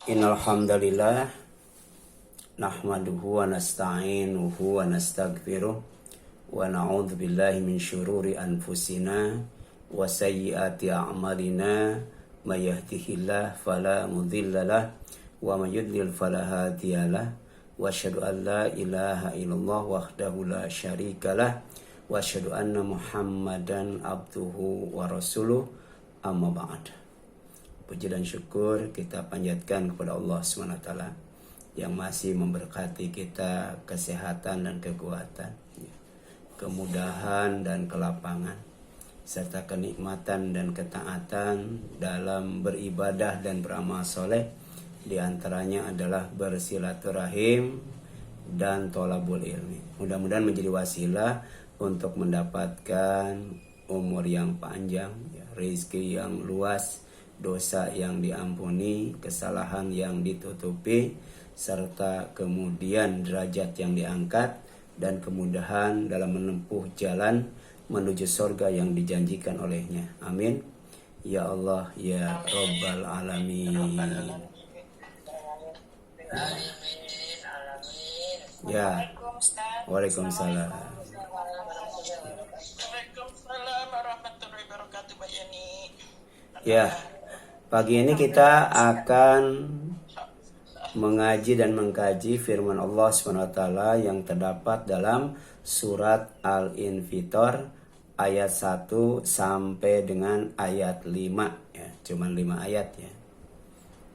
Innal hamdalillah nahmaduhu wa nasta'inuhu wa nastaghfiruh wa na'udzu billahi min syururi anfusina wa sayyiati a'malina may yahdihillahu fala mudhillalah wa may yudlil fala hadiyalah wa asyhadu an la ilaha illallah wahdahu la syarikalah wa asyhadu anna Muhammadan abduhu wa rasuluh amma ba'd. Puji dan syukur kita panjatkan kepada Allah SWT yang masih memberkati kita kesehatan dan kekuatan, kemudahan dan kelapangan, serta kenikmatan dan ketaatan dalam beribadah dan beramal soleh. Di antaranya adalah bersilaturahim dan tholabul ilmi. Mudah-mudahan menjadi wasilah untuk mendapatkan umur yang panjang, rezeki yang luas, dosa yang diampuni, kesalahan yang ditutupi, serta kemudian derajat yang diangkat dan kemudahan dalam menempuh jalan menuju surga yang dijanjikan olehnya. Amin. Ya Allah, ya Rabbal Alamin. Ya. Waalaikumsalam. Waalaikumsalam warahmatullahi wabarakatuh, Mbak Yani. Ya. Pagi ini kita akan mengaji dan mengkaji firman Allah SWT yang terdapat dalam surat Al-Infitor ayat 1 sampai dengan ayat 5 ya, cuman 5 ayat ya.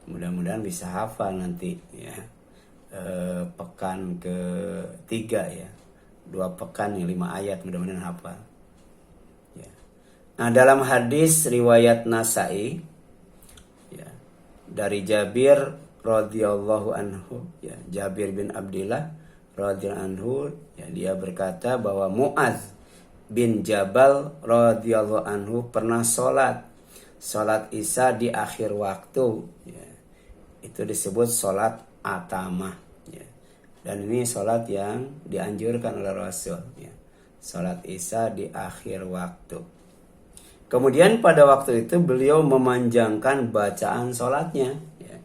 Mudah-mudahan bisa hafal nanti ya. Pekan ketiga ya. 2 pekan yang 5 ayat mudah-mudahan hafal. Ya. Nah, dalam hadis riwayat Nasai ya, dari Jabir radhiyallahu anhu ya, Jabir bin Abdullah radhiyallahu anhu ya, dia berkata bahwa Mu'adz bin Jabal radhiyallahu anhu pernah salat Isya di akhir waktu ya. Itu disebut salat atamah ya. Dan ini salat yang dianjurkan oleh Rasul ya. Salat Isya di akhir waktu. Kemudian pada waktu itu beliau memanjangkan bacaan salatnya ya.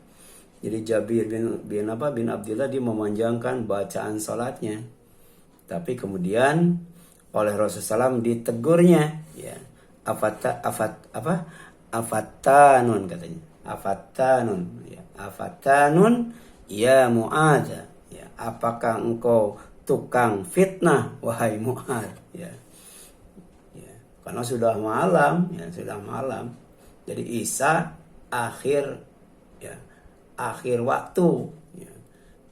Jadi Jabir bin Abdullah dia memanjangkan bacaan salatnya. Tapi kemudian oleh Rasulullah SAW ditegurnya ya. Afattanun katanya. Afattanun ya. Afattanun ya Mu'adz ya. Apakah engkau tukang fitnah wahai Mu'adz ya. Karena sudah malam ya, sudah malam. Jadi Isya akhir waktu ya.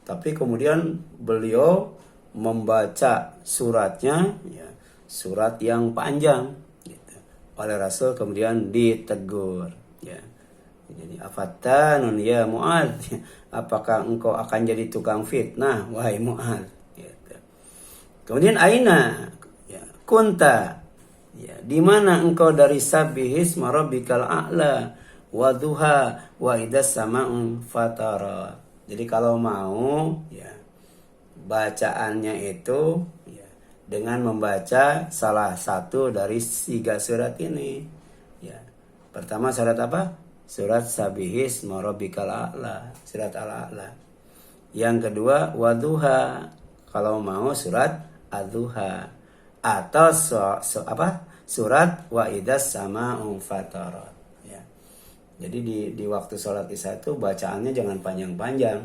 Tapi kemudian beliau membaca suratnya ya, surat yang panjang gitu. Oleh Rasul kemudian ditegur ya. Jadi afattanun ya Mu'adz ya. Apakah engkau akan jadi tukang fitnah wahai Mu'adz gitu. Kemudian aina ya, kunta ya, di mana engkau dari sabbihisma rabbikal a'la wa duha wa idas sama'un fatara. Jadi kalau mau ya bacaannya itu ya, dengan membaca salah satu dari 3 surat ini ya. Pertama surat apa? Surat sabbihisma rabbikal a'la, surat al-a'la. Yang kedua wa duha, kalau mau surat ad-duha. Atau surat wa idas sama'un fatarat ya. Jadi di waktu sholat Isya itu bacaannya jangan panjang-panjang.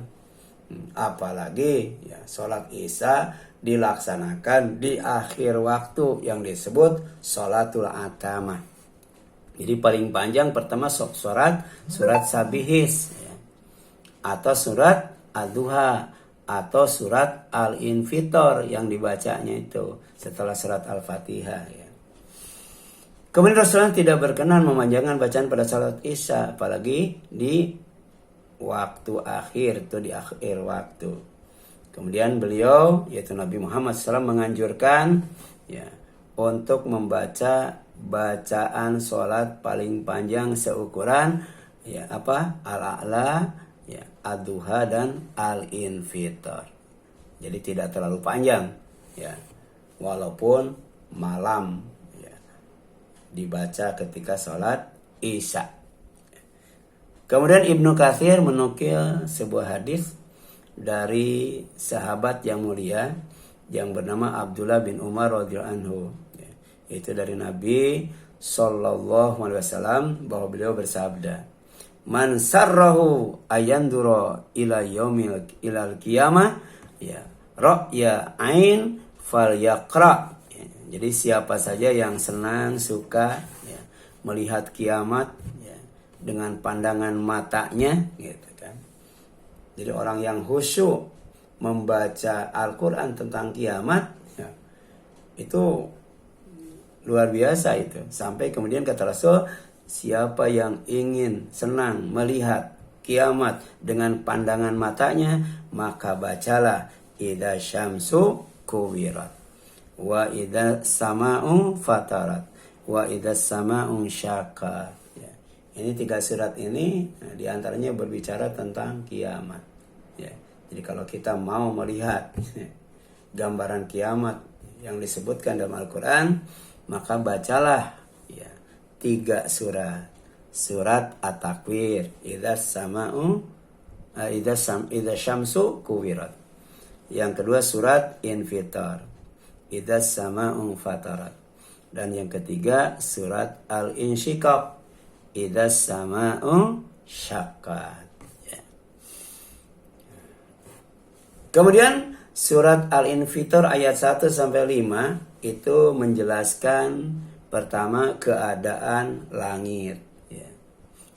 Apalagi ya sholat Isya dilaksanakan di akhir waktu yang disebut sholatul atamah. Jadi paling panjang pertama surat Sabihis ya. Atau surat ad-duha atau surat Al-Infitor yang dibacanya itu setelah surat Al-Fatihah ya. Kemudian Rasulullah tidak berkenan memanjangkan bacaan pada salat Isya, apalagi di waktu akhir, itu di akhir waktu. Kemudian beliau yaitu Nabi Muhammad SAW menganjurkan ya untuk membaca bacaan salat paling panjang seukuran ya al-a'la ya, ad-duha dan al-infitor. Jadi tidak terlalu panjang ya. Walaupun malam ya, dibaca ketika sholat Isya. Kemudian Ibnu Katsir menukil sebuah hadis dari sahabat yang mulia yang bernama Abdullah bin Umar radhiyallahu anhu. Itu dari Nabi sallallahu alaihi wasallam bahwa beliau bersabda, "Man sarrahu ayandura ila yaumil ilal qiyamah ya ra'ya ain falyaqra." Jadi siapa saja yang senang suka ya, melihat kiamat ya, dengan pandangan matanya gitu kan. Jadi orang yang khusyuk membaca Al-Qur'an tentang kiamat ya, itu luar biasa itu. Sampai kemudian kata Rasul, siapa yang ingin senang melihat kiamat dengan pandangan matanya, maka bacalah idza syamsu kuwirat wa idza sama'u fatarat wa idza sama'u syaqqat. Ya. Ini 3 surat ini diantaranya berbicara tentang kiamat. Ya. Jadi kalau kita mau melihat gambaran kiamat yang disebutkan dalam Al-Quran, maka bacalah ya 3 surat. Surat At-Takwir, idza syamsu kuwirat. Yang kedua surat Infitar, idza sama'u fatarat. Dan yang ketiga surat Al-Insyiqaq, idza sama'u syaqqat. Ya. Kemudian surat Al-Infitar ayat 1 sampai 5 itu menjelaskan pertama keadaan langit, ya.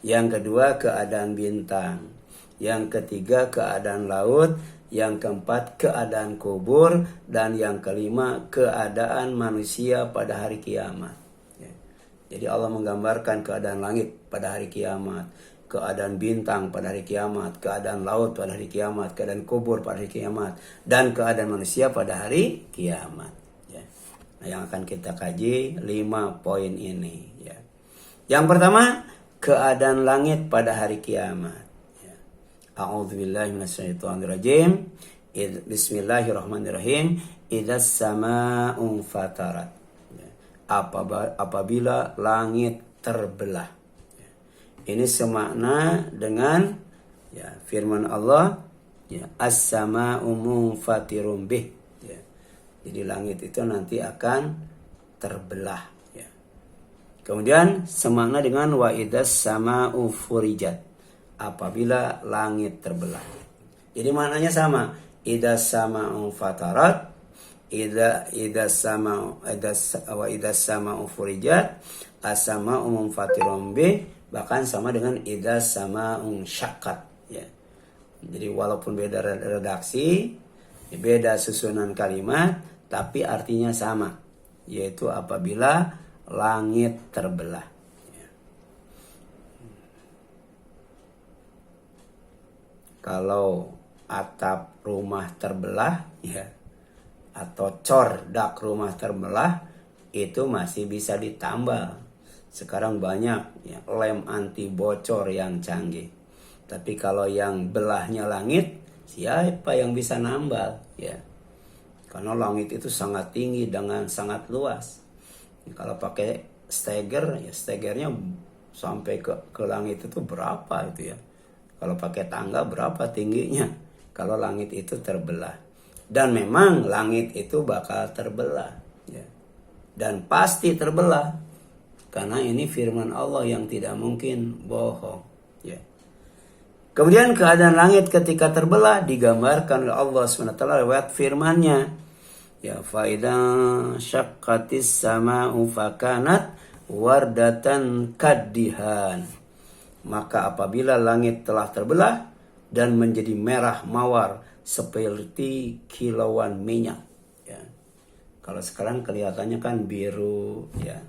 Yang kedua keadaan bintang, yang ketiga keadaan laut, yang keempat keadaan kubur, dan yang kelima keadaan manusia pada hari kiamat. Ya. Jadi Allah menggambarkan keadaan langit pada hari kiamat, keadaan bintang pada hari kiamat, keadaan laut pada hari kiamat, keadaan kubur pada hari kiamat, dan keadaan manusia pada hari kiamat. Nah, yang akan kita kaji 5 poin ini. Ya. Yang pertama, keadaan langit pada hari kiamat. Ya. A'udzubillahi minasyaitonirrajim. Bismillahirrahmanirrahim. Idzas sama'u fatarat. Ya. Apabila langit terbelah. Ya. Ini semakna dengan ya, firman Allah, ya, as-sama'u munfatirum bih. Jadi langit itu nanti akan terbelah. Ya. Kemudian semakna dengan wa idzas sama'u furijat. Apabila langit terbelah. Jadi maknanya sama. Idzas sama'u fatarat. Idzas sama'u furijat. As-sama'u munfatirum bih. Bahkan sama dengan idzas sama'u syaqqat. Ya. Jadi walaupun beda redaksi, beda susunan kalimat, tapi artinya sama, yaitu apabila langit terbelah. Ya. Kalau atap rumah terbelah, ya, atau cordak rumah terbelah, itu masih bisa ditambal. Sekarang banyak ya, lem anti bocor yang canggih. Tapi kalau yang belahnya langit, siapa yang bisa nambal? Ya. Karena langit itu sangat tinggi dengan sangat luas. Kalau pakai steger, ya stegernya sampai ke langit itu berapa itu ya. Kalau pakai tangga berapa tingginya. Kalau langit itu terbelah. Dan memang langit itu bakal terbelah. Ya. Dan pasti terbelah. Karena ini firman Allah yang tidak mungkin bohong. Ya. Kemudian keadaan langit ketika terbelah digambarkan oleh Allah SWT lewat firman-Nya. Ya, faida syaqqatis sama'u fakanat wardatan kaddihan. Maka apabila langit telah terbelah dan menjadi merah mawar seperti kilauan minyak. Ya. Kalau sekarang kelihatannya kan biru, ya.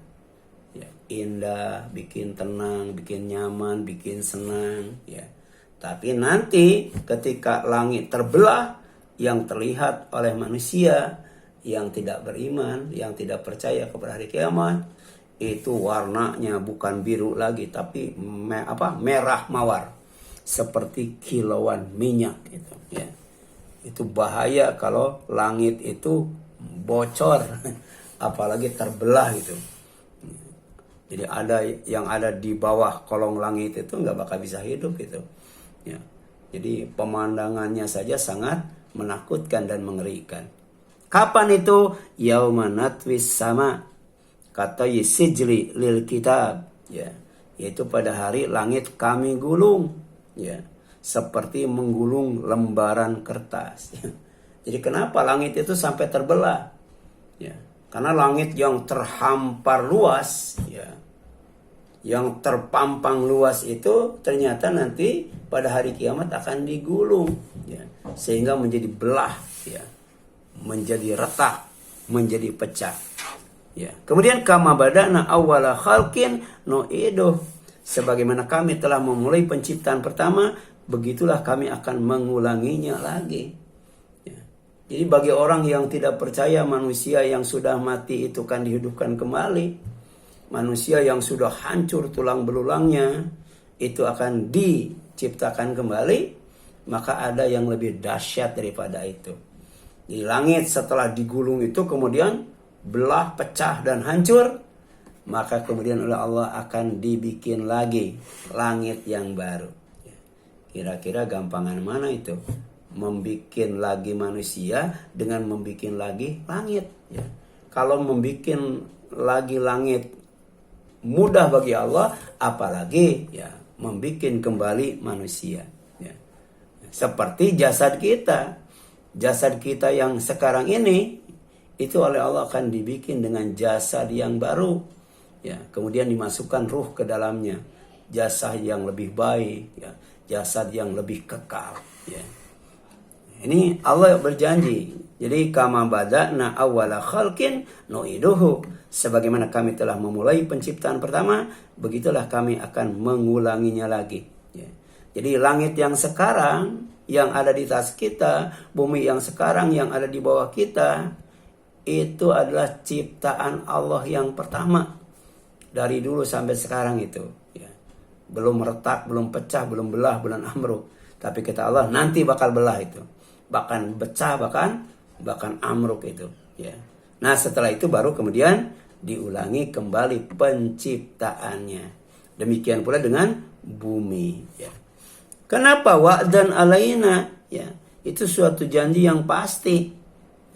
Ya, indah, bikin tenang, bikin nyaman, bikin senang, ya. Tapi nanti ketika langit terbelah, yang terlihat oleh manusia yang tidak beriman, yang tidak percaya kepada hari kiamat, itu warnanya bukan biru lagi, tapi merah mawar, seperti kilauan minyak. Gitu, ya. Itu bahaya kalau langit itu bocor, apalagi terbelah gitu. Jadi ada yang ada di bawah kolong langit itu nggak bakal bisa hidup itu. Ya. Jadi pemandangannya saja sangat menakutkan dan mengerikan. Kapan itu? Yauma natwis sama kata sijli lil kitab. Ya. Yaitu pada hari langit kami gulung. Ya. Seperti menggulung lembaran kertas. Ya. Jadi kenapa langit itu sampai terbelah? Ya. Karena langit yang terhampar luas, ya, yang terpampang luas itu ternyata nanti pada hari kiamat akan digulung, ya, sehingga menjadi belah, ya, menjadi retak, menjadi pecah. Ya. Kemudian kama badana awwala khalqin nu'iduh, sebagaimana kami telah memulai penciptaan pertama, begitulah kami akan mengulanginya lagi. Jadi bagi orang yang tidak percaya manusia yang sudah mati itu kan dihidupkan kembali. Manusia yang sudah hancur tulang belulangnya itu akan diciptakan kembali. Maka ada yang lebih dahsyat daripada itu. Di langit setelah digulung itu kemudian belah, pecah dan hancur. Maka kemudian oleh Allah akan dibikin lagi langit yang baru. Kira-kira gampangan mana itu? Membikin lagi manusia dengan membikin lagi langit, ya. Kalau membikin lagi langit mudah bagi Allah, apalagi ya membikin kembali manusia, ya. Seperti jasad kita yang sekarang ini itu oleh Allah akan dibikin dengan jasad yang baru, ya. Kemudian dimasukkan ruh ke dalamnya, jasad yang lebih baik, ya, jasad yang lebih kekal, ya. Ini Allah berjanji. Jadi kama bada'na awwala khalqin nu'iduhu, sebagaimana kami telah memulai penciptaan pertama, begitulah kami akan mengulanginya lagi. Ya. Jadi langit yang sekarang yang ada di atas kita, bumi yang sekarang yang ada di bawah kita, itu adalah ciptaan Allah yang pertama dari dulu sampai sekarang itu. Ya. Belum retak, belum pecah, belum belah, belum amruk. Tapi kata Allah nanti bakal belah itu. Bahkan pecah, bahkan amruk itu, ya. Nah setelah itu baru kemudian diulangi kembali penciptaannya. Demikian pula dengan bumi, ya. Kenapa wa'dan alaina? Ya, itu suatu janji yang pasti,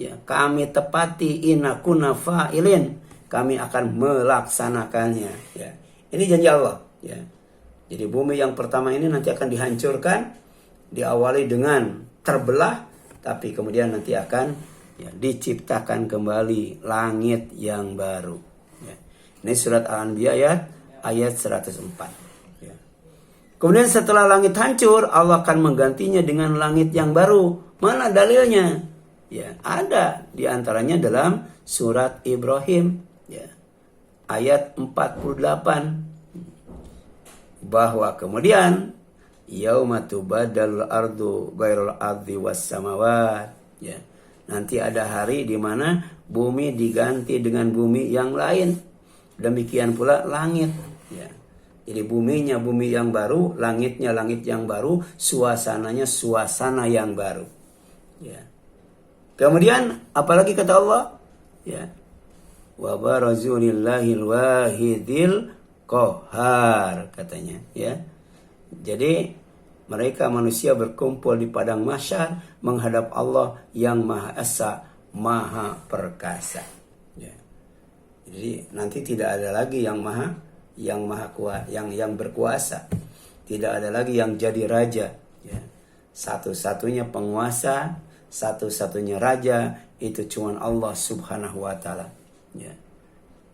ya. Kami tepati inakuna fa'ilin, kami akan melaksanakannya, ya. Ini janji Allah, ya. Jadi bumi yang pertama ini nanti akan dihancurkan, diawali dengan terbelah, tapi kemudian nanti akan, ya, diciptakan kembali langit yang baru. Ya. Ini surat Al-Anbiya ayat 104. Ya. Kemudian setelah langit hancur, Allah akan menggantinya dengan langit yang baru. Mana dalilnya? Ya, ada di antaranya dalam surat Ibrahim, ya, ayat 48, bahwa kemudian yauma tubaddalul ardu ghairul ardi was samawat, ya. Nanti ada hari di mana bumi diganti dengan bumi yang lain. Demikian pula langit, ya. Jadi buminya bumi yang baru, langitnya langit yang baru, suasananya suasana yang baru, ya. Kemudian apalagi kata Allah, ya. Wa barazulillahil wahidil qahhar, katanya, ya. Jadi mereka manusia berkumpul di padang mahsyar menghadap Allah yang Maha Esa, Maha Perkasa. Ya. Jadi nanti tidak ada lagi yang berkuasa, tidak ada lagi yang jadi raja. Ya. Satu-satunya penguasa, satu-satunya raja itu cuma Allah Subhanahu Wa Taala. Ya.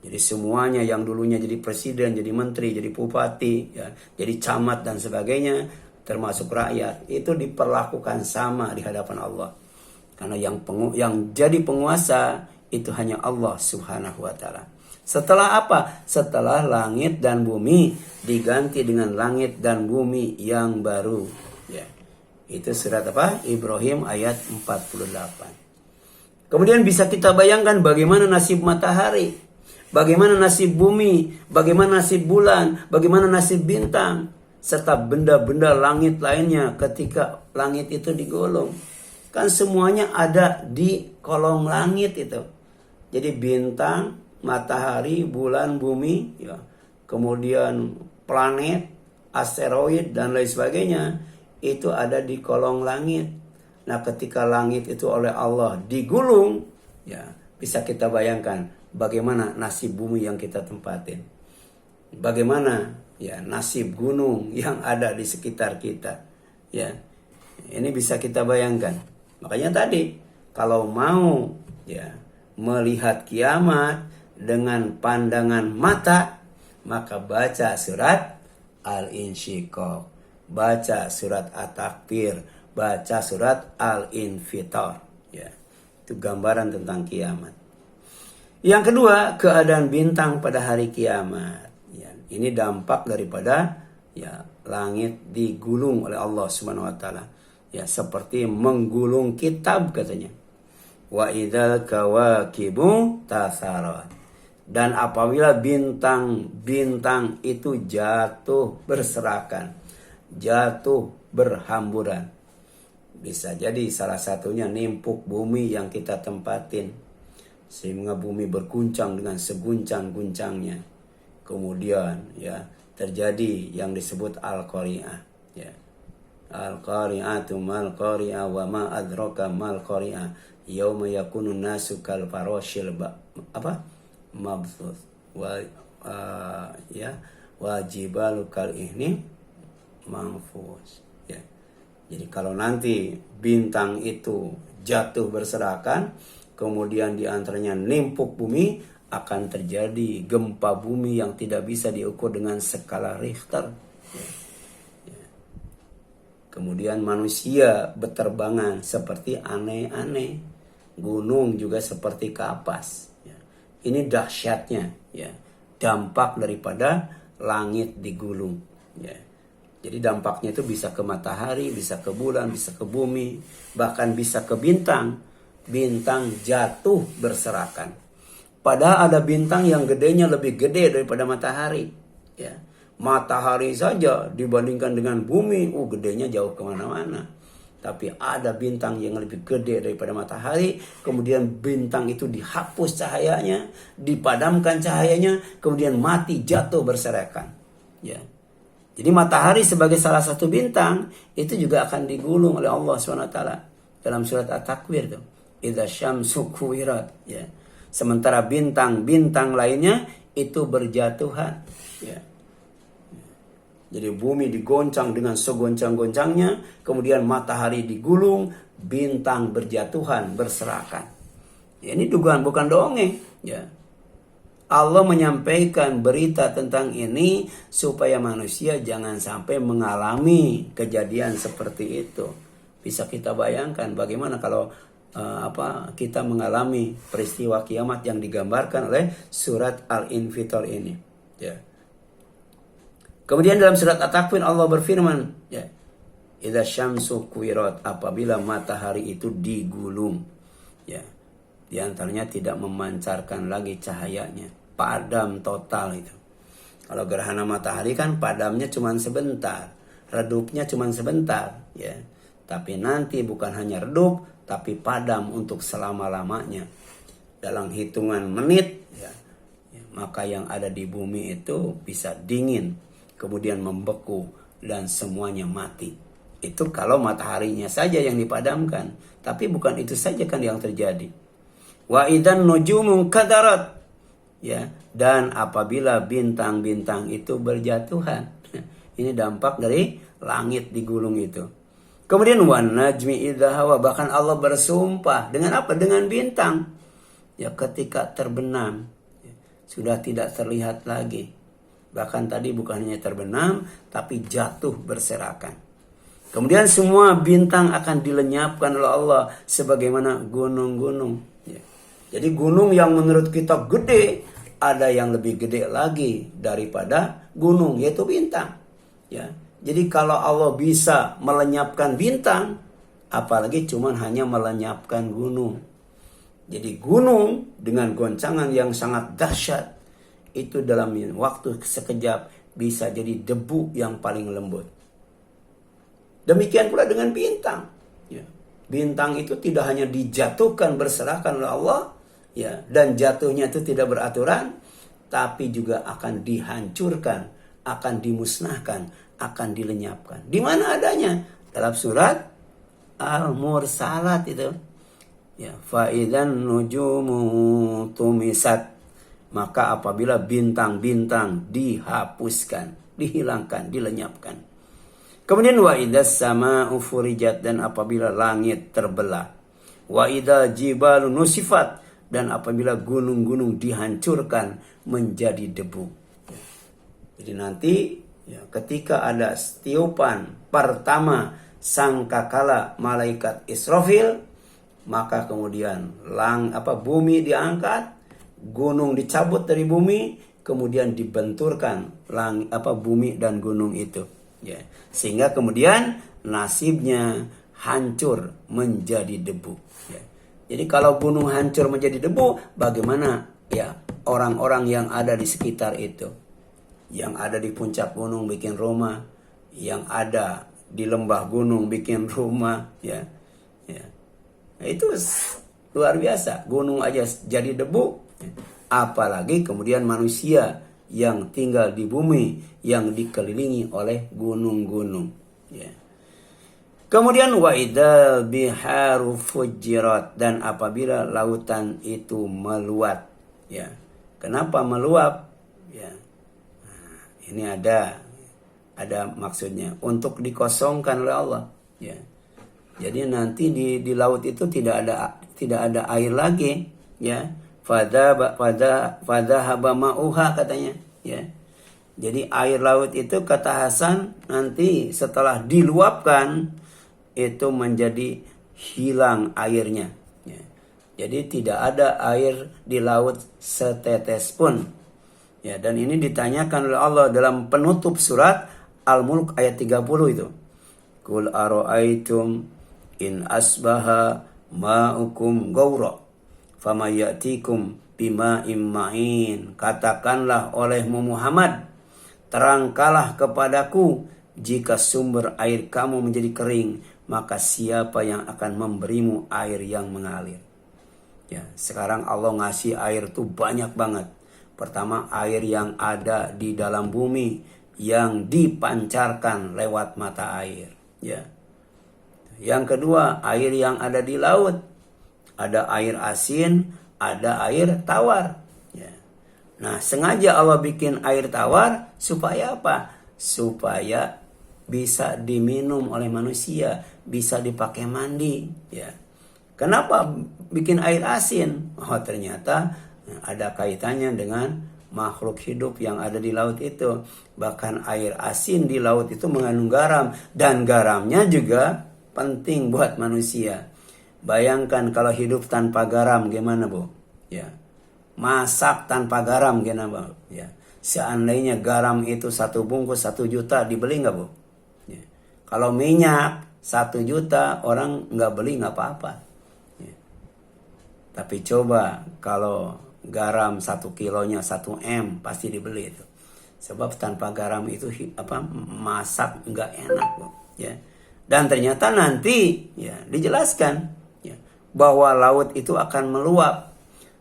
Jadi semuanya yang dulunya jadi presiden, jadi menteri, jadi bupati, ya, jadi camat dan sebagainya, termasuk rakyat, itu diperlakukan sama di hadapan Allah. Karena yang jadi penguasa itu hanya Allah Subhanahu Wa Taala. Setelah apa? Setelah langit dan bumi diganti dengan langit dan bumi yang baru. Ya. Itu surat apa? Ibrahim ayat 48. Kemudian bisa kita bayangkan bagaimana nasib matahari. Bagaimana nasib bumi, bagaimana nasib bulan, bagaimana nasib bintang, serta benda-benda langit lainnya ketika langit itu digolong. Kan semuanya ada di kolong langit itu. Jadi bintang, matahari, bulan, bumi, ya, kemudian planet, asteroid dan lain sebagainya itu ada di kolong langit. Nah, ketika langit itu oleh Allah digulung, ya bisa kita bayangkan bagaimana nasib bumi yang kita tempatin. Bagaimana ya nasib gunung yang ada di sekitar kita. Ya. Ini bisa kita bayangkan. Makanya tadi kalau mau ya melihat kiamat dengan pandangan mata, maka baca surat Al-Insyiqaq, baca surat At-Takwir, baca surat Al-Infitar. Ya, itu gambaran tentang kiamat. Yang kedua, keadaan bintang pada hari kiamat. Ya, ini dampak daripada ya langit digulung oleh Allah Subhanahu wa taala. Ya, seperti menggulung kitab katanya. Wa idzal kawakibu tasarat. Dan apabila bintang-bintang itu jatuh berserakan, jatuh berhamburan. Bisa jadi salah satunya nimpuk bumi yang kita tempatin, sehingga bumi berguncang dengan seguncang-guncangnya. Kemudian ya terjadi yang disebut Al-Qari'ah. Ya. Al-Qari'atu mal-Qari'ah wa ma adraka mal-Qari'ah. Yauma yakunun nasu kal farashil mabthus wa wajibalu kal ihni manfus. Ya. Jadi kalau nanti bintang itu jatuh berserakan, kemudian diantaranya nimpuk bumi, akan terjadi gempa bumi yang tidak bisa diukur dengan skala Richter. Ya. Ya. Kemudian manusia berterbangan seperti aneh-aneh, gunung juga seperti kapas. Ya. Ini dahsyatnya, ya, dampak daripada langit digulung. Ya. Jadi dampaknya itu bisa ke matahari, bisa ke bulan, bisa ke bumi, bahkan bisa ke bintang. Bintang jatuh berserakan. Padahal ada bintang yang gedenya lebih gede daripada matahari. Ya. Matahari saja dibandingkan dengan bumi, gedenya jauh kemana-mana. Tapi ada bintang yang lebih gede daripada matahari, kemudian bintang itu dihapus cahayanya, dipadamkan cahayanya, kemudian mati jatuh berserakan. Ya. Jadi matahari sebagai salah satu bintang itu juga akan digulung oleh Allah SWT dalam surat At-Takwir tuh. Idza syamsu kuwirat, ya. Sementara bintang-bintang lainnya itu berjatuhan, ya. Jadi bumi digoncang dengan segoncang-goncangnya, kemudian matahari digulung, bintang berjatuhan, berserakan. Ya, ini dugaan bukan dongeng, ya. Allah menyampaikan berita tentang ini supaya manusia jangan sampai mengalami kejadian seperti itu. Bisa kita bayangkan bagaimana kalau kita mengalami peristiwa kiamat yang digambarkan oleh surat Al-Infitar ini. Ya. Kemudian dalam surat At-Takwir Allah berfirman, ya, idza syamsu kuwirat, apabila matahari itu digulung, ya, di antaranya tidak memancarkan lagi cahayanya, padam total itu. Kalau gerhana matahari kan padamnya cuma sebentar, redupnya cuma sebentar, ya. Tapi nanti bukan hanya redup, tapi padam untuk selama-lamanya. Dalam hitungan menit, ya, maka yang ada di bumi itu bisa dingin, kemudian membeku dan semuanya mati. Itu kalau mataharinya saja yang dipadamkan. Tapi bukan itu saja kan yang terjadi. Wa idzan nujumu kadarat. Ya, dan apabila bintang-bintang itu berjatuhan. Ini dampak dari langit digulung itu. Kemudian wan najmi idza hawa, bahkan Allah bersumpah dengan apa? Dengan bintang. Ya, ketika terbenam, ya, sudah tidak terlihat lagi. Bahkan tadi bukan hanya terbenam, tapi jatuh berserakan. Kemudian semua bintang akan dilenyapkan oleh Allah sebagaimana gunung-gunung. Ya. Jadi gunung yang menurut kita gede, ada yang lebih gede lagi daripada gunung, yaitu bintang. Ya. Jadi kalau Allah bisa melenyapkan bintang, apalagi cuma hanya melenyapkan gunung. Jadi gunung dengan goncangan yang sangat dahsyat, itu dalam waktu sekejap bisa jadi debu yang paling lembut. Demikian pula dengan bintang. Ya. Bintang itu tidak hanya dijatuhkan berserakan oleh Allah, ya, dan jatuhnya itu tidak beraturan, tapi juga akan dihancurkan, akan dimusnahkan, akan dilenyapkan. Di mana adanya? Dalam surat Al-Mursalat itu. Ya, faidan nujumu tumisat, maka apabila bintang-bintang dihapuskan, dihilangkan, dilenyapkan. Kemudian wa idas sama'u furijat, dan apabila langit terbelah. Wa idza jibalu nusifat, dan apabila gunung-gunung dihancurkan menjadi debu. Jadi nanti ya, ketika ada tiupan pertama sangkakala malaikat Israfil, maka kemudian bumi diangkat, gunung dicabut dari bumi, kemudian dibenturkan bumi dan gunung itu. Ya, sehingga kemudian nasibnya hancur menjadi debu. Ya. Jadi kalau gunung hancur menjadi debu, bagaimana ya orang-orang yang ada di sekitar itu? Yang ada di puncak gunung bikin rumah, yang ada di lembah gunung bikin rumah, ya. Ya. Nah, itu luar biasa. Gunung aja jadi debu, apalagi kemudian manusia yang tinggal di bumi yang dikelilingi oleh gunung-gunung. Ya. Kemudian wa idzal biharu fujirat, dan apabila lautan itu meluap. Ya. Kenapa meluap? Ya. Nah, ini ada maksudnya untuk dikosongkan oleh Allah. Ya. Jadi nanti di laut itu tidak ada air lagi. Ya. Fadha haba ma'uha katanya. Ya. Jadi air laut itu kata Hasan nanti setelah diluapkan itu menjadi hilang airnya. Ya. Jadi tidak ada air di laut setetes pun. Ya, dan ini ditanyakan oleh Allah dalam penutup surat Al-Mulk ayat 30 itu. Qul ara'aitum in asbaha ma'ukum gaura fama ya'tikum bima'im ma'in. Katakanlah olehmu Muhammad, terangkalah kepadaku jika sumber air kamu menjadi kering, maka siapa yang akan memberimu air yang mengalir? Ya, sekarang Allah ngasih air tuh banyak banget. Pertama, air yang ada di dalam bumi yang dipancarkan lewat mata air. Ya. Yang kedua, air yang ada di laut. Ada air asin, ada air tawar. Ya. Nah, sengaja Allah bikin air tawar supaya apa? Supaya bisa diminum oleh manusia, bisa dipakai mandi. Ya. Kenapa bikin air asin? Oh, ternyata ada kaitannya dengan makhluk hidup yang ada di laut itu. Bahkan air asin di laut itu mengandung garam, dan garamnya juga penting buat manusia. Bayangkan kalau hidup tanpa garam gimana, Bu? Ya. Masak tanpa garam gimana, Bu? Ya. Seandainya garam itu 1 bungkus 1 juta, dibeli nggak, Bu? Ya. Kalau minyak 1 juta orang nggak beli, nggak apa-apa. Ya. Tapi coba kalau garam 1 kilonya 1 M pasti dibeli itu. Sebab tanpa garam itu masak nggak enak, Bu. Ya. Dan ternyata nanti ya dijelaskan ya, bahwa laut itu akan meluap,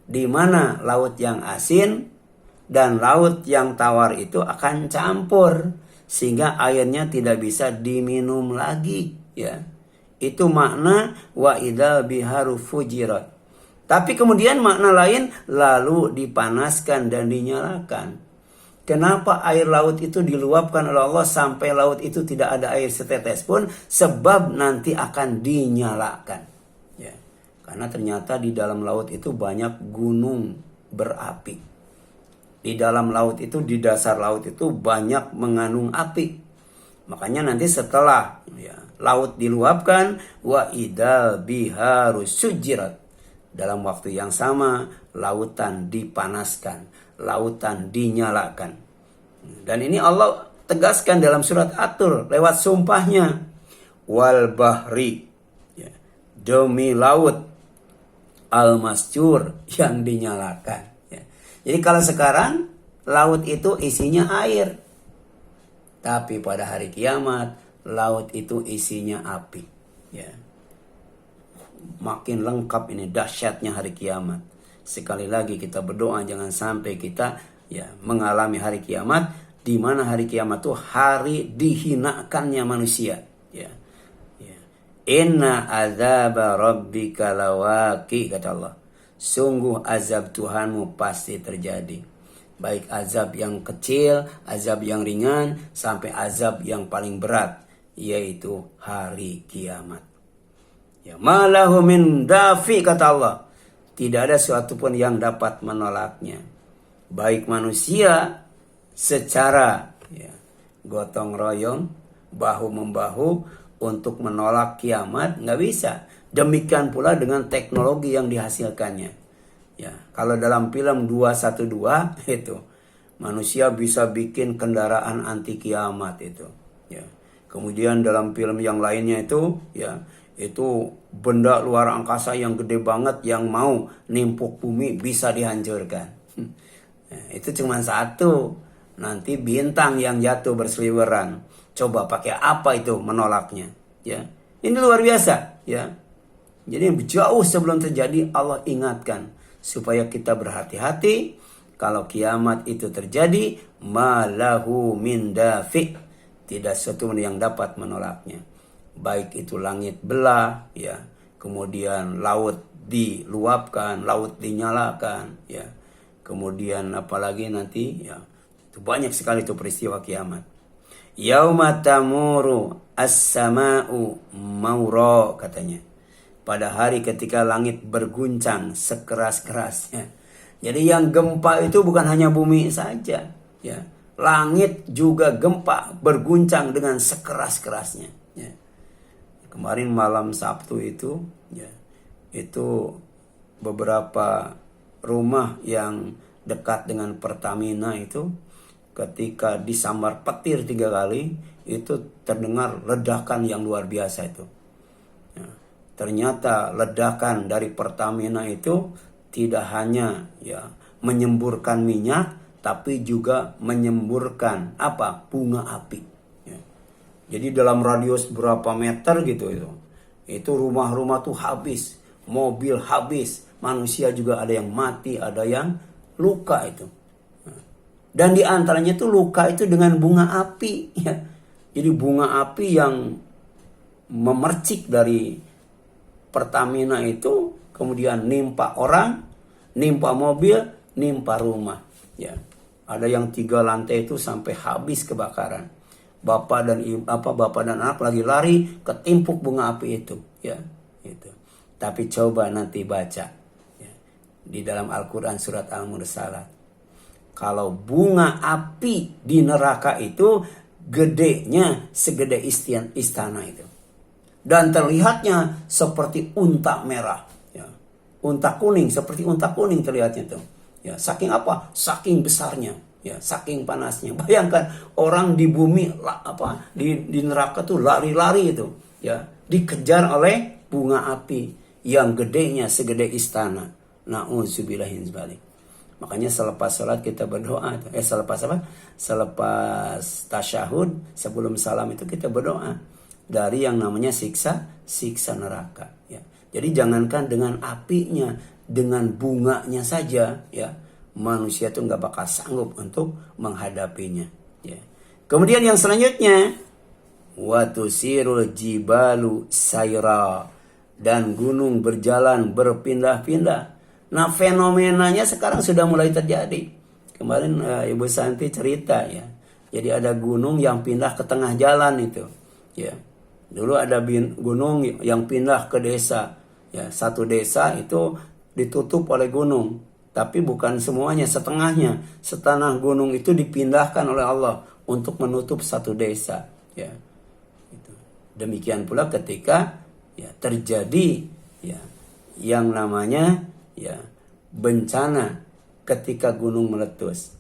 di mana laut yang asin dan laut yang tawar itu akan campur sehingga airnya tidak bisa diminum lagi. Ya. Itu makna wa idzal biharu fujirat. Tapi kemudian makna lain, lalu dipanaskan dan dinyalakan. Kenapa air laut itu diluapkan oleh Allah sampai laut itu tidak ada air setetes pun? Sebab nanti akan dinyalakan. Ya. Karena ternyata di dalam laut itu banyak gunung berapi. Di dalam laut itu, di dasar laut itu banyak mengandung api. Makanya nanti setelah ya, laut diluapkan, wa idzal biharu sujirat. Dalam waktu yang sama, lautan dipanaskan, lautan dinyalakan. Dan ini Allah tegaskan dalam surat At-Tur lewat sumpahnya. Wal bahri, ya, demi laut, al-masjur, yang dinyalakan. Ya. Jadi kalau sekarang, laut itu isinya air. Tapi pada hari kiamat, laut itu isinya api. Ya. Makin lengkap ini dahsyatnya hari kiamat. Sekali lagi kita berdoa jangan sampai kita ya mengalami hari kiamat, di mana hari kiamat itu hari dihinakannya manusia, ya. Inna azaba rabbika lawaqi, kata Allah. Sungguh azab Tuhanmu pasti terjadi. Baik azab yang kecil, azab yang ringan, sampai azab yang paling berat, yaitu hari kiamat. Ya, malahu min dafi, kata Allah. Tidak ada sesuatu pun yang dapat menolaknya. Baik manusia secara gotong royong, bahu membahu untuk menolak kiamat, nggak bisa. Demikian pula dengan teknologi yang dihasilkannya. Ya, kalau dalam film 212 itu manusia bisa bikin kendaraan anti kiamat itu. Ya. Kemudian dalam film yang lainnya itu, ya, itu benda luar angkasa yang gede banget yang mau nimpuk bumi bisa dihancurkan. Nah, itu cuma satu. Nanti bintang yang jatuh berseliweran. Coba pakai apa itu menolaknya? Ya, ini luar biasa. Ya, jadi jauh sebelum terjadi Allah ingatkan supaya kita berhati-hati. Kalau kiamat itu terjadi, malahu min dafi, tidak sesuatu yang dapat menolaknya. Baik itu langit belah, ya, kemudian laut diluapkan, laut dinyalakan, ya, kemudian apalagi nanti, ya, itu banyak sekali itu peristiwa kiamat. Yauma tamuru as-sama'u maura, katanya. Pada hari ketika langit berguncang sekeras-kerasnya. Jadi yang gempa itu bukan hanya bumi saja, ya. Langit juga gempa berguncang dengan sekeras-kerasnya, ya. Kemarin malam Sabtu itu, ya, itu beberapa rumah yang dekat dengan Pertamina itu ketika disambar petir 3 kali itu terdengar ledakan yang luar biasa itu. Ya, ternyata ledakan dari Pertamina itu tidak hanya, ya, menyemburkan minyak, tapi juga menyemburkan apa? Bunga api. Ya. Jadi dalam radius berapa meter gitu itu rumah-rumah tuh habis, mobil habis, manusia juga ada yang mati, ada yang luka itu. Dan di antaranya itu luka itu dengan bunga api, ya. Jadi bunga api yang memercik dari Pertamina itu kemudian nimpa orang, nimpa mobil, nimpa rumah, ya. Ada yang 3 lantai itu sampai habis kebakaran. Bapak dan anak lagi lari ketimpuk bunga api itu, ya. Itu. Tapi coba nanti baca, ya, di dalam Al-Quran surat Al-Mursalat. Kalau bunga api di neraka itu gedenya segede istana itu. Dan terlihatnya seperti unta merah. Ya. Unta kuning, seperti unta kuning terlihatnya itu. Ya, saking apa? Saking besarnya. Ya, saking panasnya. Bayangkan orang di bumi di neraka tuh lari-lari itu. Ya, dikejar oleh bunga api yang gedenya segede istana. Na'udzubillahi min dzalik. Makanya selepas sholat kita berdoa. Selepas tasyahud, sebelum salam itu kita berdoa. Dari yang namanya siksa neraka. Ya. Jadi jangankan dengan apinya, dengan bunganya saja, ya, manusia itu nggak bakal sanggup untuk menghadapinya. Ya. Kemudian yang selanjutnya, watusirul jibalu sayra, dan gunung berjalan berpindah-pindah. Nah, fenomenanya sekarang sudah mulai terjadi. Kemarin Ibu Santi cerita, ya. Jadi ada gunung yang pindah ke tengah jalan itu. Ya. Dulu ada gunung yang pindah ke desa. Ya, satu desa itu ditutup oleh gunung. Tapi bukan semuanya, setengahnya. Setengah gunung itu dipindahkan oleh Allah untuk menutup satu desa. Ya. Itu. Demikian pula ketika, ya, terjadi, ya, yang namanya, ya, bencana ketika gunung meletus.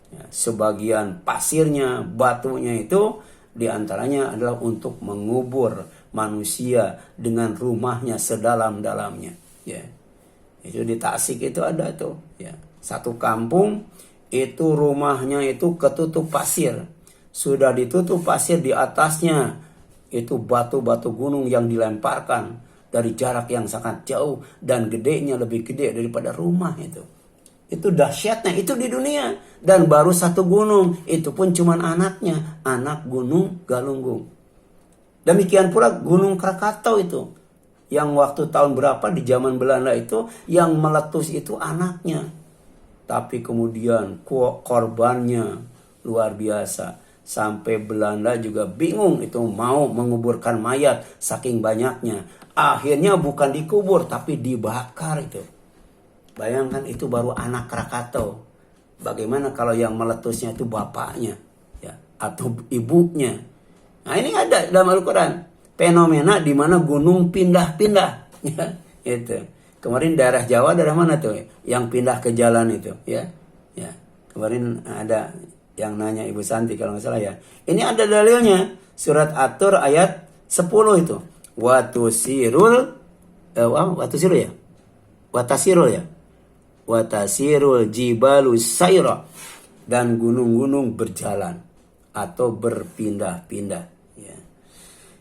Ya, sebagian pasirnya, batunya itu diantaranya adalah untuk mengubur manusia dengan rumahnya sedalam-dalamnya. Ya, itu di Tasik itu ada tuh. Ya, satu kampung itu rumahnya itu ketutup pasir. Sudah ditutup pasir, di atasnya itu batu-batu gunung yang dilemparkan dari jarak yang sangat jauh dan gedenya lebih gede daripada rumah itu. Itu dahsyatnya, itu di dunia. Dan baru satu gunung, itu pun cuman anaknya, anak Gunung Galunggung. Demikian pula Gunung Krakatau itu. Yang waktu tahun berapa di zaman Belanda itu, yang meletus itu anaknya. Tapi kemudian korbannya luar biasa. Sampai Belanda juga bingung itu mau menguburkan mayat saking banyaknya. Akhirnya bukan dikubur tapi dibakar itu. Bayangkan itu baru anak Krakatau. Bagaimana kalau yang meletusnya itu bapaknya ya, atau ibunya. Nah ini ada dalam Al-Quran. Fenomena di mana gunung pindah-pindah. Ya, itu. Kemarin daerah Jawa daerah mana tuh? Yang pindah ke jalan itu. Ya, ya. Kemarin ada yang nanya Ibu Santi kalau nggak salah ya. Ini ada dalilnya. Surat At-Tur ayat 10 itu. Watasirul ya? Watasirul jibalu sayra. Dan gunung-gunung berjalan atau berpindah-pindah. Ya.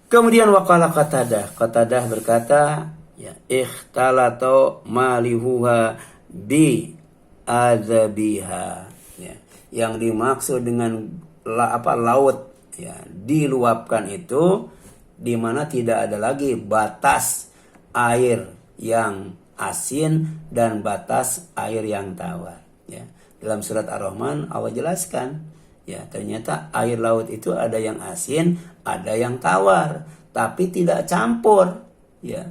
Kemudian waqala Qatadah berkata, ya, ikhtalato malihuha bi adzabiha. Ya. Yang dimaksud dengan laut ya, diluapkan itu di mana tidak ada lagi batas air yang asin dan batas air yang tawar. Ya. Dalam surat Ar-Rahman Allah jelaskan, ya ternyata air laut itu ada yang asin, ada yang tawar, tapi tidak campur. Ya,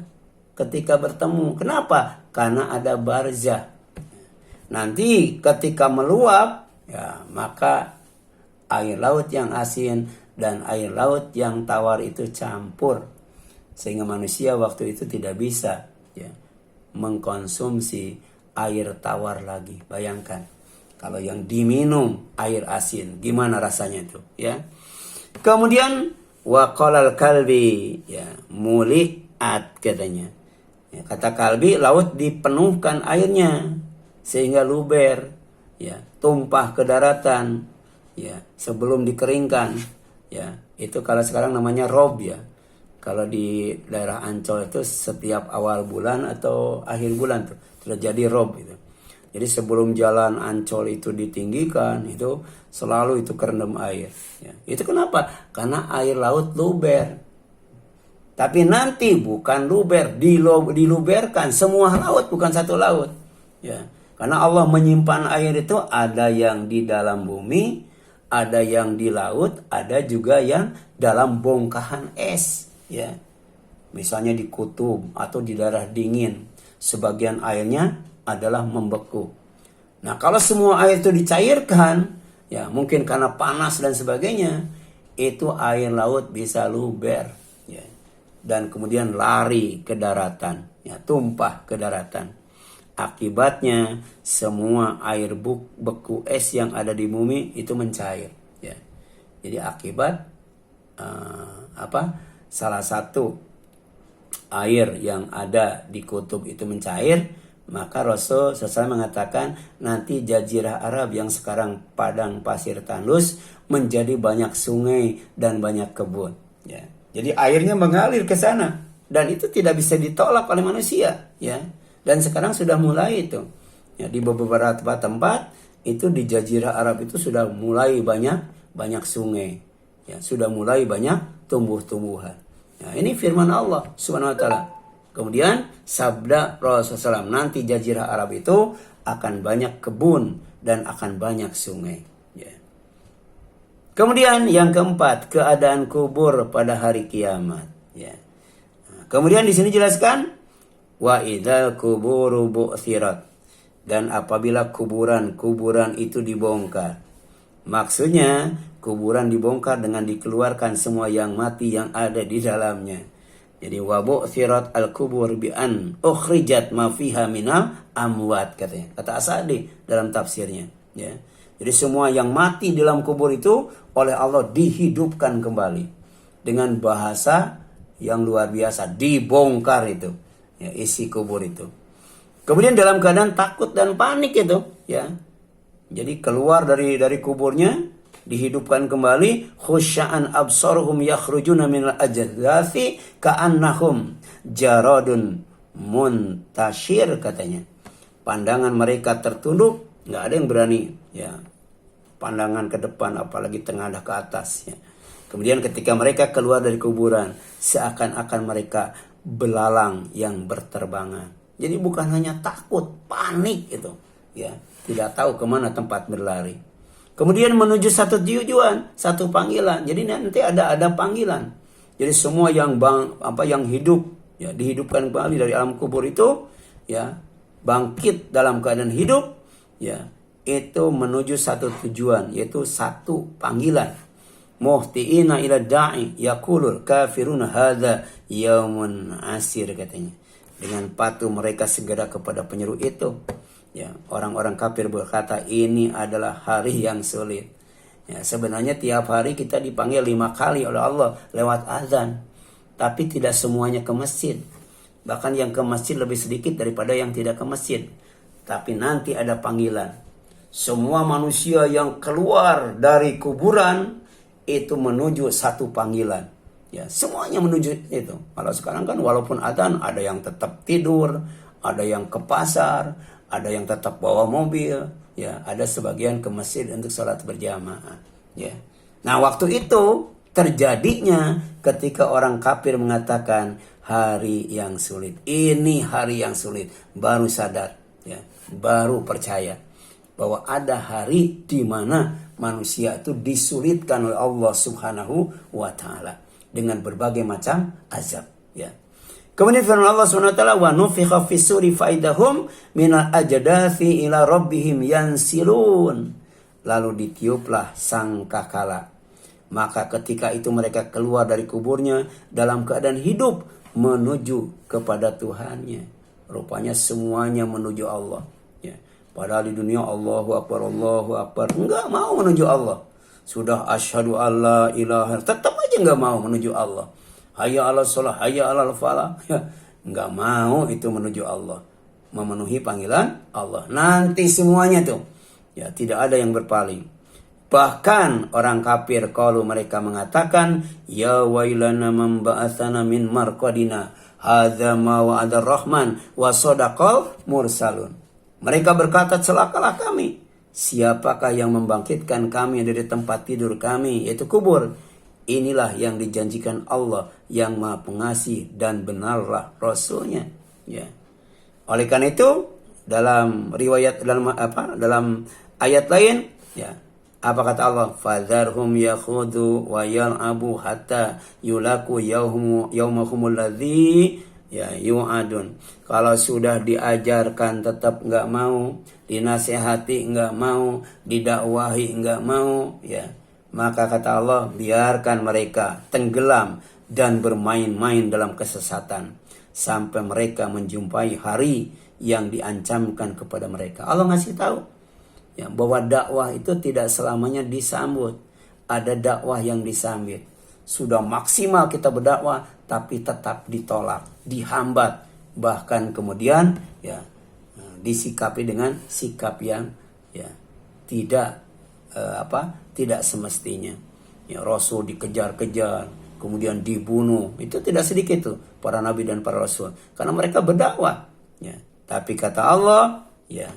ketika bertemu, kenapa? Karena ada barzah. Nanti ketika meluap, ya maka air laut yang asin dan air laut yang tawar itu campur, sehingga manusia waktu itu tidak bisa ya mengkonsumsi air tawar lagi. Bayangkan kalau yang diminum air asin, gimana rasanya itu ya. Kemudian waqalal kalbi ya muliat katanya ya, kata kalbi laut dipenuhkan airnya sehingga luber ya, tumpah ke daratan ya sebelum dikeringkan ya. Itu kalau sekarang namanya rob ya. Kalau di daerah Ancol itu setiap awal bulan atau akhir bulan tuh terjadi rob itu. Jadi sebelum jalan Ancol itu ditinggikan itu selalu itu kerendam air. Ya. Itu kenapa? Karena air laut luber. Tapi nanti bukan luber, diluberkan semua laut, bukan satu laut. Ya. Karena Allah menyimpan air itu ada yang di dalam bumi, ada yang di laut, ada juga yang dalam bongkahan es. Ya, misalnya di kutub atau di daerah dingin, sebagian airnya adalah membeku. Nah, kalau semua air itu dicairkan, ya mungkin karena panas dan sebagainya, itu air laut bisa luber, ya, dan kemudian lari ke daratan, ya, tumpah ke daratan. Akibatnya semua air beku es yang ada di bumi itu mencair, ya. Jadi akibat salah satu air yang ada di kutub itu mencair, maka Rasul SAW mengatakan nanti Jazirah Arab yang sekarang padang pasir tandus menjadi banyak sungai dan banyak kebun. Ya. Jadi airnya mengalir ke sana dan itu tidak bisa ditolak oleh manusia. Ya. Dan sekarang sudah mulai itu. Ya, di beberapa tempat itu di Jazirah Arab itu sudah mulai banyak sungai. Ya, sudah mulai banyak tumbuh-tumbuhan. Nah, ini firman Allah Subhanahu wa taala. Kemudian sabda Rasulullah SAW, nanti Jazirah Arab itu akan banyak kebun dan akan banyak sungai. Ya. Kemudian yang keempat, keadaan kubur pada hari kiamat. Ya. Nah, kemudian di sini jelaskan wa idzal kuburu bu'thirat, dan apabila kuburan itu dibongkar. Maksudnya kuburan dibongkar dengan dikeluarkan semua yang mati yang ada di dalamnya. Jadi wa bu'thirat al-kubur bi an ukhrijat ma fiha minal amwat katanya. Kata As-Sa'di dalam tafsirnya, ya. Jadi semua yang mati di dalam kubur itu oleh Allah dihidupkan kembali dengan bahasa yang luar biasa, dibongkar itu. Ya, isi kubur itu. Kemudian dalam keadaan takut dan panik itu, ya. Jadi keluar dari kuburnya, dihidupkan kembali, khusya'an absaruhum yakhrujuna minal ajdathi ka'annahum jaradun muntashir katanya. pandangan mereka tertunduk, nggak ada yang berani ya pandangan ke depan, apalagi tengadah ke atas ya. Kemudian ketika mereka keluar dari kuburan, seakan-akan mereka belalang yang berterbangan. Jadi bukan hanya takut, panik itu ya, tidak tahu kemana tempat berlari. Kemudian menuju satu tujuan, satu panggilan. Jadi nanti ada panggilan. Jadi semua yang yang hidup ya dihidupkan kembali dari alam kubur itu ya, bangkit dalam keadaan hidup ya, itu menuju satu tujuan, yaitu satu panggilan. Muhtiina ila da'i yaqulul kafiruna hadza yaumun asir, katanya. Dengan patuh mereka segera kepada penyeru itu. Ya, orang-orang kafir berkata ini adalah hari yang sulit. Ya, sebenarnya tiap hari kita dipanggil 5 kali oleh Allah lewat azan. Tapi tidak semuanya ke masjid. Bahkan yang ke masjid lebih sedikit daripada yang tidak ke masjid. Tapi nanti ada panggilan. Semua manusia yang keluar dari kuburan itu menuju satu panggilan. Ya, semuanya menuju itu. Kalau sekarang kan walaupun azan, ada yang tetap tidur, ada yang ke pasar, ada yang tetap bawa mobil, ya, ada sebagian ke masjid untuk sholat berjamaah, ya. Nah, waktu itu terjadinya ketika orang kafir mengatakan hari yang sulit. Ini hari yang sulit, baru sadar, ya, baru percaya bahwa ada hari di mana manusia itu disulitkan oleh Allah Subhanahu wa taala dengan berbagai macam azab, ya. Kemudian firman Allah SWT, wa nufikha fis suri faidahum minal ajdathi ila rabbihim yansilun. Lalu ditiuplah sangkakala. Maka ketika itu mereka keluar dari kuburnya dalam keadaan hidup menuju kepada Tuhannya. Rupanya semuanya menuju Allah. Ya. Padahal di dunia Allahu Akbar, enggak mau menuju Allah. Sudah asyhadu alla ilaha, tetap aja enggak mau menuju Allah. Hayya ala sholah, hayya ala falah. Ya, enggak mau itu menuju Allah. Memenuhi panggilan Allah. Nanti semuanya tuh. Ya, tidak ada yang berpaling. Bahkan orang kafir kalau mereka mengatakan, ya wailana man ba'atsana min marqadina. Hadza ma wa'ada rahman wa sadaqal mursalun. Mereka berkata, celakalah kami. Siapakah yang membangkitkan kami dari tempat tidur kami, yaitu kubur? Inilah yang dijanjikan Allah yang Maha Pengasih dan benarlah Rasulnya. Ya. Oleh karena itu dalam riwayat dalam ayat lain, ya, apa kata Allah? Fadzarhum yakhudu wa yal'abu hatta yulaku yaumahumul ladzi ya yu'adun. Kalau sudah diajarkan tetap enggak mau, dinasihati enggak mau, didakwahi enggak mau, ya. Maka kata Allah, biarkan mereka tenggelam dan bermain-main dalam kesesatan sampai mereka menjumpai hari yang diancamkan kepada mereka. Allah ngasih tahu ya, bahwa dakwah itu tidak selamanya disambut. Ada dakwah yang disambut. Sudah maksimal kita berdakwah, tapi tetap ditolak, dihambat, bahkan kemudian ya disikapi dengan sikap yang ya tidak tidak semestinya. Ya, Rasul dikejar-kejar, kemudian dibunuh. Itu tidak sedikit tuh para nabi dan para rasul, karena mereka berdakwah. Ya, tapi kata Allah, ya,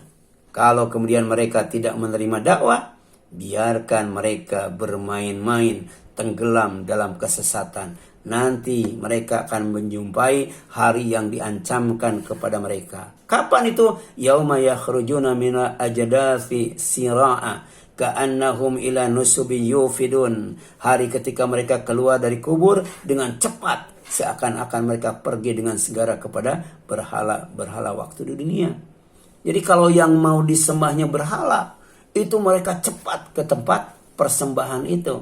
kalau kemudian mereka tidak menerima dakwah, biarkan mereka bermain-main, tenggelam dalam kesesatan. Nanti mereka akan menjumpai hari yang diancamkan kepada mereka. Kapan itu? Yauma yakhrujuna minal ajdathi sira'a ka'annahum ila nusubi yufidun. Hari ketika mereka keluar dari kubur dengan cepat, seakan-akan mereka pergi dengan segera kepada berhala waktu di dunia. Jadi kalau yang mau disembahnya berhala, itu mereka cepat ke tempat persembahan itu.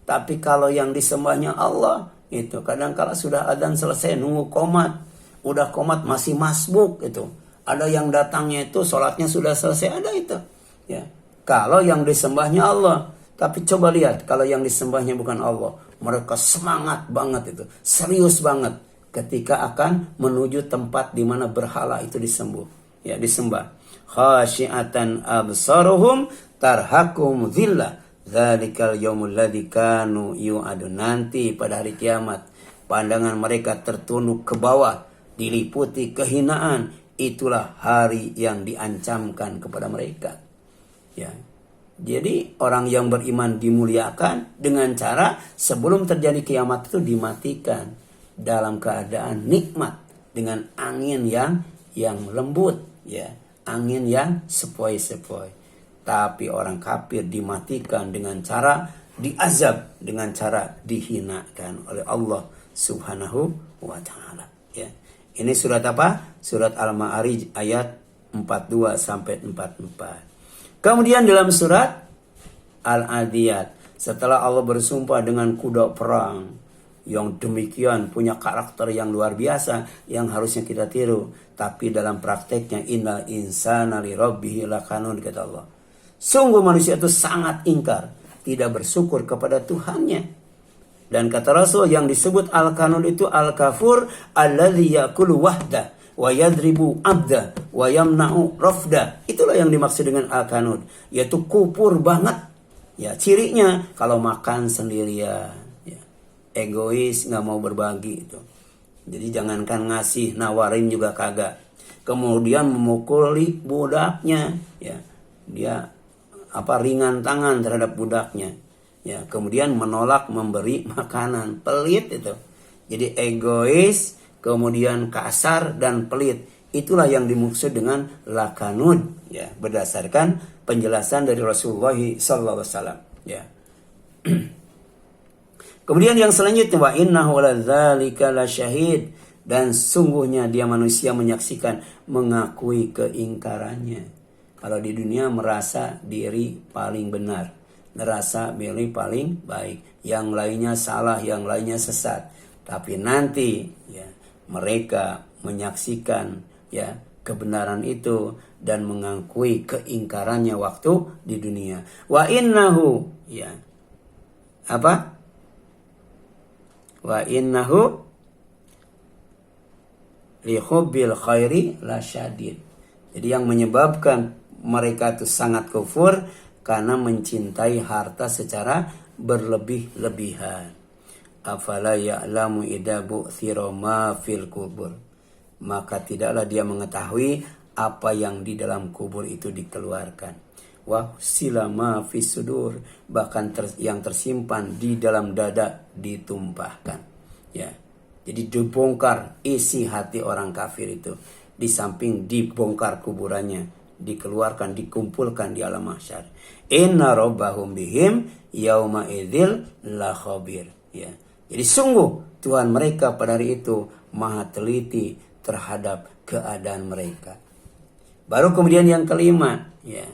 Tapi kalau yang disembahnya Allah, itu kadang kala sudah adzan selesai nunggu qomat, udah qomat masih masbuk itu. Ada yang datangnya itu sholatnya sudah selesai, ada itu. Ya. Kalau yang disembahnya Allah. Tapi coba lihat, kalau yang disembahnya bukan Allah, mereka semangat banget itu, serius banget ketika akan menuju tempat di mana berhala itu disembah. Khasyi'atan absaruhum tarhaquhum dhillah. Dzalikal yaumul ladzi kanu yu'adun. Nanti pada hari kiamat pandangan mereka tertunduk ke bawah, diliputi kehinaan. itulah hari yang diancamkan kepada mereka. Ya. Jadi orang yang beriman dimuliakan dengan cara sebelum terjadi kiamat itu dimatikan dalam keadaan nikmat dengan angin yang lembut, ya, angin yang sepoi-sepoi. Tapi orang kafir dimatikan dengan cara diazab, dengan cara dihinakan oleh Allah Subhanahu wa taala, ya. Ini surat apa? Surat Al-Ma'arij ayat 42 sampai 44. Kemudian dalam surat Al-Adiyat, setelah Allah bersumpah dengan kuda perang yang demikian punya karakter yang luar biasa yang harusnya kita tiru, tapi dalam prakteknya innal insana li rabbih lakanun, kata Allah. Sungguh manusia itu sangat ingkar, tidak bersyukur kepada Tuhannya. Dan kata Rasul yang disebut al-kanun itu al-kafur alladzi yakulu wahda wa yadribu abda wa yamna'u rafda. Itulah yang dimaksud dengan al-kanun, yaitu kupur banget. Ya, cirinya kalau makan sendirian, ya, egois, nggak mau berbagi itu. Jadi jangankan ngasih, nawarin juga kagak. Kemudian memukuli budaknya, ya. Dia ringan tangan terhadap budaknya, ya. Kemudian menolak memberi makanan, pelit itu. Jadi egois, kemudian kasar dan pelit. Itulah yang dimaksud dengan lakanud, ya, berdasarkan penjelasan dari Rasulullah sallallahu alaihi wasallam, ya. Kemudian yang selanjutnya, wa innahu ladzalika lasyahid, dan sungguhnya dia manusia menyaksikan, mengakui keingkarannya. Kalau di dunia merasa diri paling benar, merasa diri paling baik, yang lainnya salah, yang lainnya sesat. Tapi nanti, ya, mereka menyaksikan, ya, kebenaran itu dan mengakui keingkarannya waktu di dunia. Wa innahu, ya, apa? Wa innahu li hubbil khairi lasyadid. Jadi yang menyebabkan mereka itu sangat kufur karena mencintai harta secara berlebih-lebihan. Afala ya'lamu idza bu'thira ma fil kubur. Maka tidaklah dia mengetahui apa yang di dalam kubur itu dikeluarkan. Wa silama fis sudur, bahkan yang tersimpan di dalam dada ditumpahkan, ya. Jadi dibongkar isi hati orang kafir itu, di samping dibongkar kuburannya, dikeluarkan, dikumpulkan di alam mahsyar. Inna rabbahum bihim yauma idzil la khabir, ya. Jadi sungguh Tuhan mereka pada hari itu maha teliti terhadap keadaan mereka. Baru kemudian yang kelima, ya.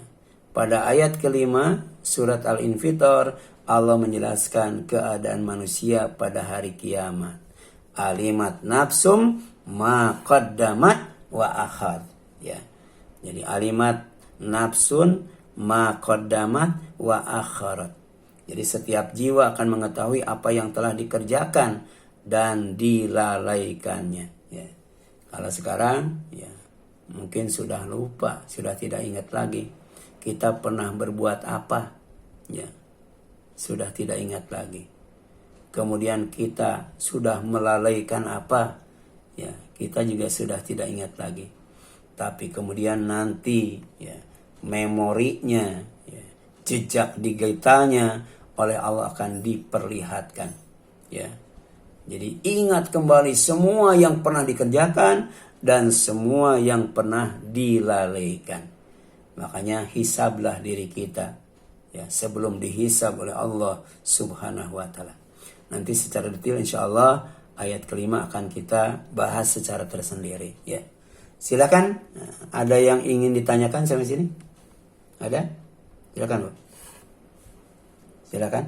Pada ayat kelima surat Al-Infitor, Allah menjelaskan keadaan manusia pada hari kiamat. Alimat nafsum ma qaddamat wa akhad, ya. Jadi alimat nafsun ma qaddamat wa akharat. Jadi setiap jiwa akan mengetahui apa yang telah dikerjakan dan dilalaikannya, ya. Kalau sekarang, ya, mungkin sudah lupa, sudah tidak ingat lagi kita pernah berbuat apa, ya, sudah tidak ingat lagi. Kemudian kita sudah melalaikan apa, ya, kita juga sudah tidak ingat lagi. Tapi kemudian nanti, ya, memorinya, ya, jejak digitalnya oleh Allah akan diperlihatkan, ya. Jadi ingat kembali semua yang pernah dikerjakan dan semua yang pernah dilalaikan. Makanya hisablah diri kita, ya, sebelum dihisab oleh Allah Subhanahu wa taala. Nanti secara detail insyaallah ayat kelima akan kita bahas secara tersendiri, ya. Silakan, ada yang ingin ditanyakan sampai sini? Ada? Silakan, Bu. Silakan.